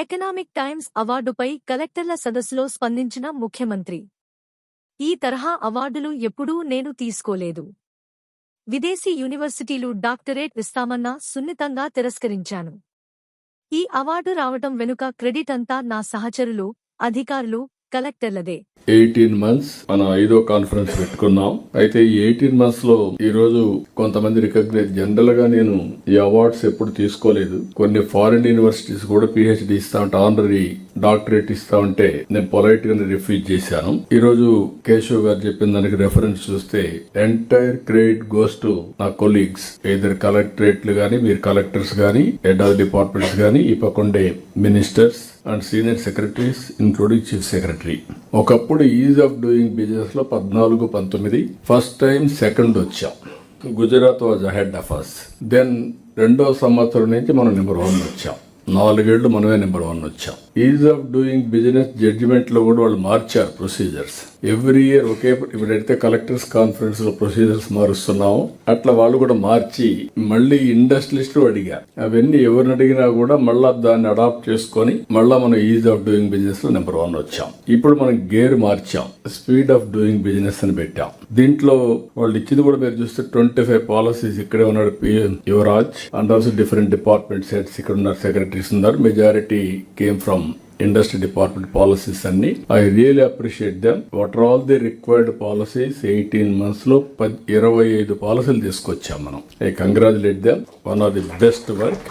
Economic times అవార్డుపై కలెక్టర్ల సదస్సులో స్పందించిన ముఖ్యమంత్రి. ఈ తరహా అవార్డులు ఎప్పుడూ నేను తీసుకోలేదు. విదేశీ యూనివర్సిటీలు డాక్టరేట్ ఇస్తామన్నా సున్నితంగా తిరస్కరించాను. ఈ అవార్డు రావటం వెనుక క్రెడిట్ అంతా నా సహచరులు, అధికారులు, కలెక్టర్లదే. 18 months మనం 5వ కాన్ఫరెన్స్ పెట్టుకున్నాం. అయితే ఈ 18 months లో ఈ రోజు కొంతమంది రికగ్నైజ్. జనరల్ గా నేను ఈ అవార్డ్స్ ఎప్పుడు తీసుకోలేదు. కొన్ని ఫారిన్ యూనివర్సిటీస్ కూడా PhD ఇస్తా ఉంటే, ఆనరీ డాక్టరేట్ ఇస్తా ఉంటే నేను పొలైట్ గా రిఫ్యూజ్ చేశాను. ఈ రోజు కేశవ్ గారు చెప్పిన దానికి రెఫరెన్స్ చూస్తే ఎంటైర్ క్రెడిట్ గోస్ టు నా కొలీగ్స్, ఇద్దరు కలెక్టరేట్లు గానీ, మీరు కలెక్టర్స్ గానీ, హెడ్ ఆఫ్ డిపార్ట్మెంట్స్ గానీ, ఈ పక్కండే ministers and senior secretaries including chief secretary. ఒకప్పుడు ఈజ్ ఆఫ్ డూయింగ్ బిజినెస్ లో 14-19 ఫస్ట్ టైం సెకండ్ వచ్చాం. Gujarat was ahead of us. Then 2వ సంవత్సరం నుంచి మనం నెంబర్ 1 వచ్చాం. 4 ఏళ్లు మనమే నెంబర్ 1 వచ్చాం. Ease of doing business judgement లో కూడా వాళ్ళు మార్చారు ప్రొసీజర్స్. ఎవ్రీ ఇయర్ ఒకే, ఇప్పుడైతే కలెక్టర్స్ కాన్ఫరెన్స్ లో ప్రొసీజర్స్ మారుస్తున్నాము, అట్లా వాళ్ళు కూడా మార్చి మళ్ళీ ఇండస్ట్రియలిస్ట్ అడిగారు. అవన్నీ ఎవరిని అడిగినా కూడా మళ్ళా దాన్ని అడాప్ట్ చేసుకొని మళ్ళా మనం ఈజ్ ఆఫ్ డూయింగ్ బిజినెస్ లో నెంబర్ 1 వచ్చాం. ఇప్పుడు మనం గేర్ మార్చాం, స్పీడ్ ఆఫ్ డూయింగ్ బిజినెస్ అని పెట్టాం. దీంట్లో వాళ్ళు ఇచ్చింది కూడా మీరు చూస్తే 25 పాలసీస్. ఇక్కడే ఉన్నాడు Yuvraj and also different departments heads ఇక్కడ ఉన్నారు, సెక్రటరీస్ ఉన్నారు. Majority came from industry department policies అన్ని. I really appreciate them. What are all the required policies 18 months లో 25 పాలసీలు తీసుకొచ్చాం మనం. I congratulate them. One of the best work.